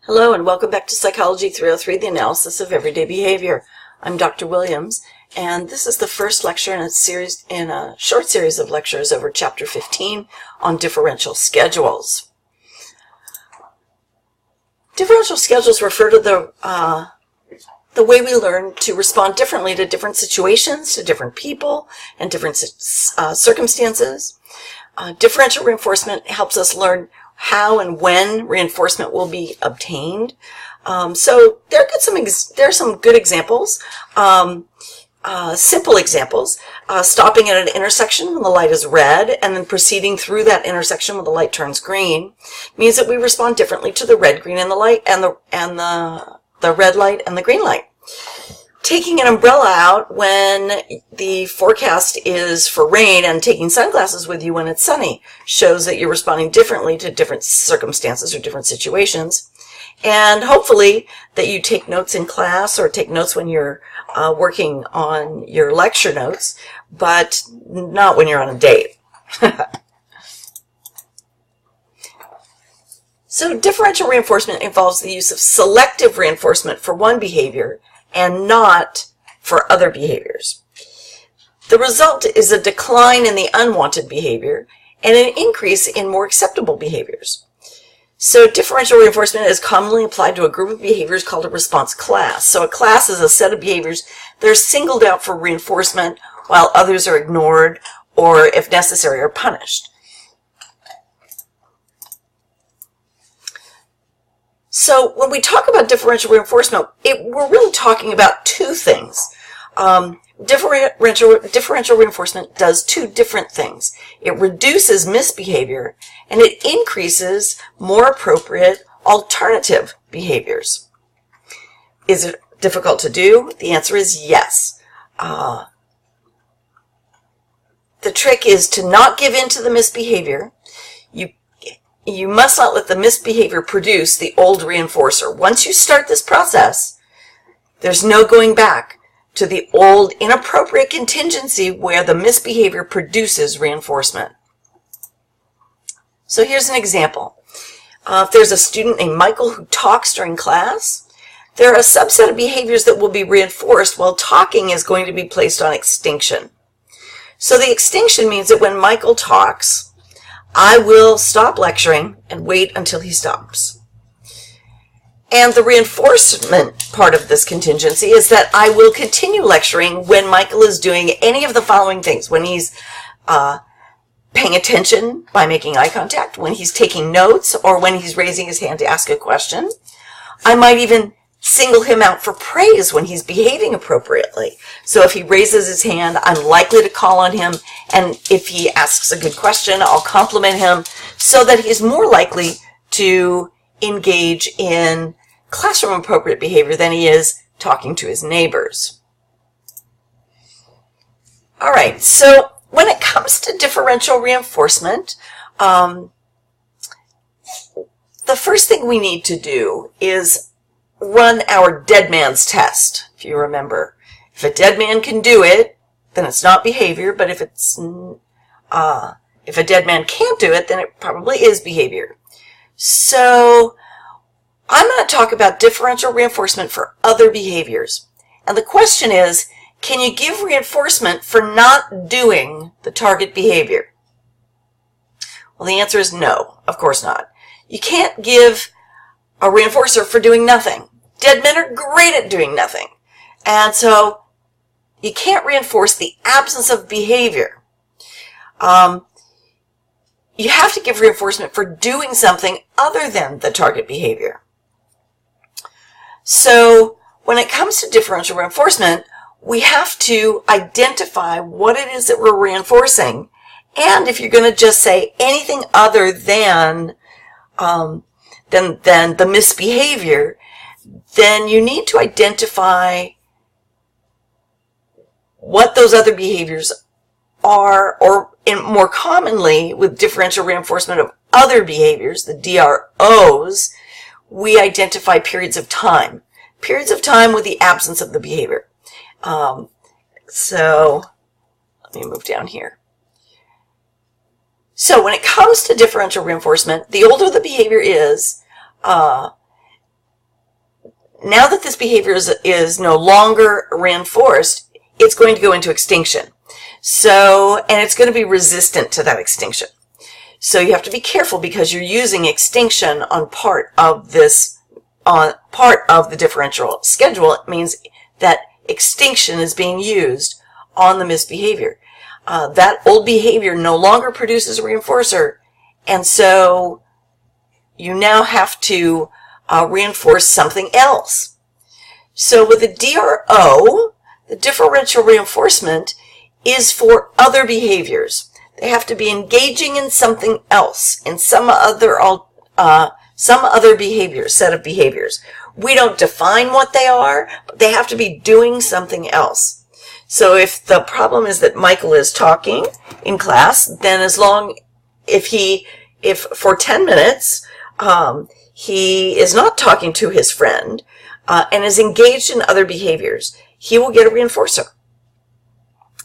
Hello and welcome back to Psychology 303, the analysis of everyday behavior. I'm Dr. Williams, and this is the first lecture in a short series of lectures over Chapter 15 on differential schedules. Differential schedules refer to the way we learn to respond differently to different situations, to different people, and different circumstances. Differential reinforcement helps us learn how and when reinforcement will be obtained. So there are some good examples, simple examples. Stopping at an intersection when the light is red and then proceeding through that intersection when the light turns green means that we respond differently to the red, green, and the light, and the red light and the green light. Taking an umbrella out when the forecast is for rain and taking sunglasses with you when it's sunny shows that you're responding differently to different circumstances or different situations. And hopefully that you take notes in class or take notes when you're working on your lecture notes, but not when you're on a date. So differential reinforcement involves the use of selective reinforcement for one behavior and not for other behaviors. The result is a decline in the unwanted behavior and an increase in more acceptable behaviors. So differential reinforcement is commonly applied to a group of behaviors called a response class. So a class is a set of behaviors that are singled out for reinforcement while others are ignored or, if necessary, are punished. So when we talk about differential reinforcement, we're really talking about two things. Differential reinforcement does two different things. It reduces misbehavior and it increases more appropriate alternative behaviors. Is it difficult to do? The answer is yes. The trick is to not give in to the misbehavior. You must not let the misbehavior produce the old reinforcer. Once you start this process, there's no going back to the old inappropriate contingency where the misbehavior produces reinforcement. So here's an example. If there's a student named Michael who talks during class, there are a subset of behaviors that will be reinforced while talking is going to be placed on extinction. So the extinction means that when Michael talks, I will stop lecturing and wait until he stops. And the reinforcement part of this contingency is that I will continue lecturing when Michael is doing any of the following things. When he's paying attention by making eye contact, when he's taking notes, or when he's raising his hand to ask a question. I might even single him out for praise when he's behaving appropriately. So if he raises his hand, I'm likely to call on him, and if he asks a good question, I'll compliment him so that he's more likely to engage in classroom appropriate behavior than he is talking to his neighbors. All right, so when it comes to differential reinforcement, the first thing we need to do is run our dead man's test, if you remember. If a dead man can do it, then it's not behavior, but if a dead man can't do it, then it probably is behavior. So I'm going to talk about differential reinforcement for other behaviors. And the question is, can you give reinforcement for not doing the target behavior? Well, the answer is no, of course not. You can't give a reinforcer for doing nothing. Dead men are great at doing nothing. And so you can't reinforce the absence of behavior. You have to give reinforcement for doing something other than the target behavior. So when it comes to differential reinforcement, we have to identify what it is that we're reinforcing. And if you're going to just say anything other than the misbehavior, then you need to identify what those other behaviors are, or more commonly with differential reinforcement of other behaviors, the DROs, we identify periods of time. Periods of time with the absence of the behavior. So let me move down here. So when it comes to differential reinforcement, the older the behavior is, now that this behavior is no longer reinforced, it's going to go into extinction. So, and it's going to be resistant to that extinction. So you have to be careful because you're using extinction on part of this, on part of the differential schedule. It means that extinction is being used on the misbehavior. That old behavior no longer produces a reinforcer, and so you now have to reinforce something else. So with a DRO, the differential reinforcement is for other behaviors. They have to be engaging in something else, in some other behavior, set of behaviors. We don't define what they are, but they have to be doing something else. So if the problem is that Michael is talking in class, then if for 10 minutes, he is not talking to his friend, and is engaged in other behaviors, he will get a reinforcer.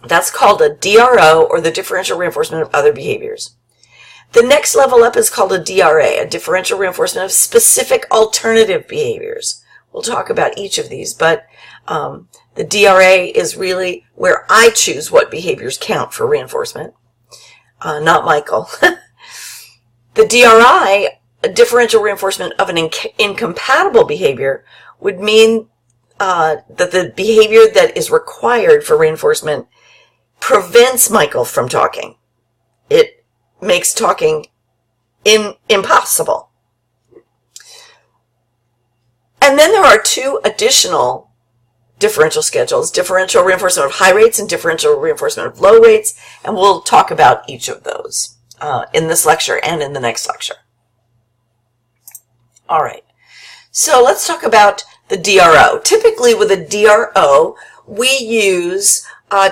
That's called a DRO, or the differential reinforcement of other behaviors. The next level up is called a DRA, a differential reinforcement of specific alternative behaviors. We'll talk about each of these, but the DRA is really where I choose what behaviors count for reinforcement, not Michael. The DRI, a differential reinforcement of an incompatible behavior, would mean that the behavior that is required for reinforcement prevents Michael from talking. It makes talking impossible. And then there are two additional differential schedules, differential reinforcement of high rates and differential reinforcement of low rates, and we'll talk about each of those in this lecture and in the next lecture. All right, so let's talk about the DRO. Typically with a DRO, we use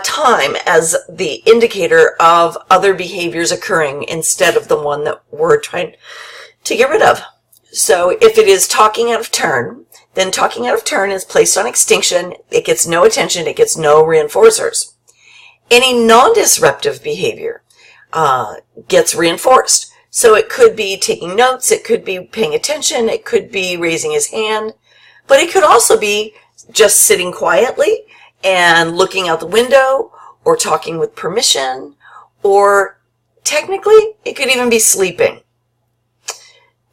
time as the indicator of other behaviors occurring instead of the one that we're trying to get rid of. So if it is talking out of turn, then talking out of turn is placed on extinction. It gets no attention. It gets no reinforcers. Any non-disruptive behavior gets reinforced. So it could be taking notes. It could be paying attention. It could be raising his hand. But it could also be just sitting quietly and looking out the window, or talking with permission, or technically it could even be sleeping.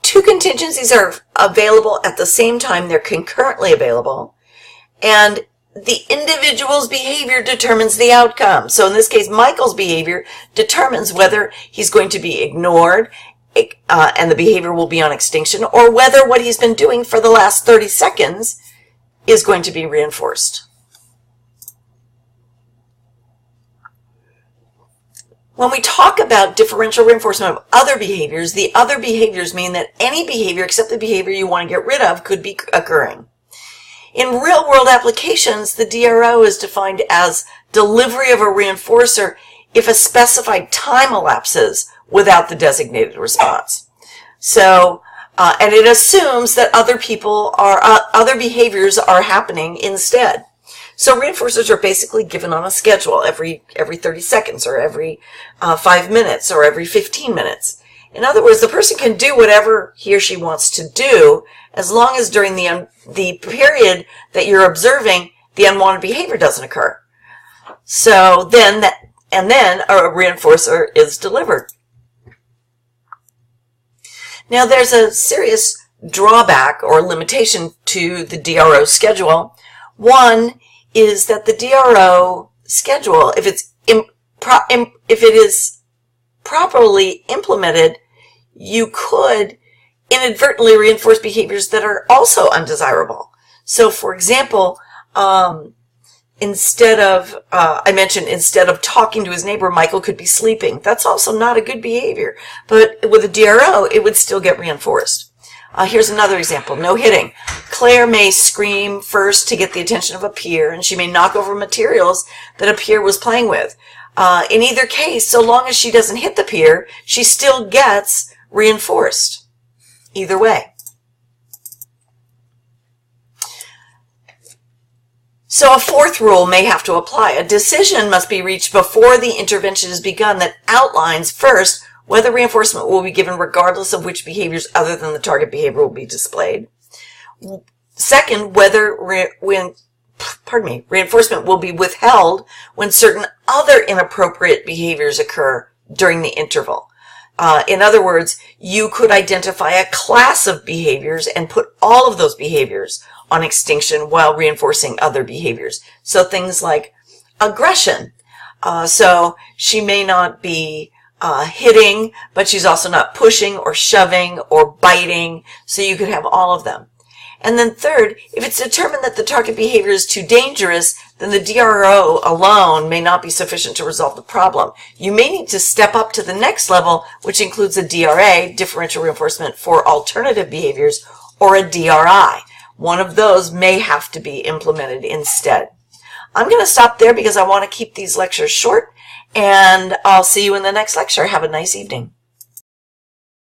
Two contingencies are available at the same time. They're concurrently available, and the individual's behavior determines the outcome. So in this case, Michael's behavior determines whether he's going to be ignored and the behavior will be on extinction, or whether what he's been doing for the last 30 seconds is going to be reinforced. When we talk about differential reinforcement of other behaviors, the other behaviors mean that any behavior except the behavior you want to get rid of could be occurring. In real-world applications, the DRO is defined as delivery of a reinforcer if a specified time elapses without the designated response. So, and it assumes that other behaviors are happening instead. So reinforcers are basically given on a schedule every 30 seconds, or every 5 minutes, or every 15 minutes. In other words, the person can do whatever he or she wants to do as long as during the period that you're observing, the unwanted behavior doesn't occur. So then a reinforcer is delivered. Now there's a serious drawback or limitation to the DRO schedule. One is that the DRO schedule, if it is properly implemented, you could inadvertently reinforce behaviors that are also undesirable. So for example, instead of talking to his neighbor, Michael could be sleeping. That's also not a good behavior. But with a DRO, it would still get reinforced. Here's another example. No hitting. Claire may scream first to get the attention of a peer, and she may knock over materials that a peer was playing with. In either case, so long as she doesn't hit the peer, she still gets reinforced. Either way. So a fourth rule may have to apply. A decision must be reached before the intervention is begun that outlines first whether reinforcement will be given regardless of which behaviors other than the target behavior will be displayed. Second, whether reinforcement will be withheld when certain other inappropriate behaviors occur during the interval. In other words, you could identify a class of behaviors and put all of those behaviors on extinction while reinforcing other behaviors. So things like aggression. So she may not be hitting, but she's also not pushing or shoving or biting. So you could have all of them. And then third, if it's determined that the target behavior is too dangerous, then the DRO alone may not be sufficient to resolve the problem. You may need to step up to the next level, which includes a DRA, differential reinforcement for alternative behaviors, or a DRI. One of those may have to be implemented instead. I'm going to stop there because I want to keep these lectures short, and I'll see you in the next lecture. Have a nice evening.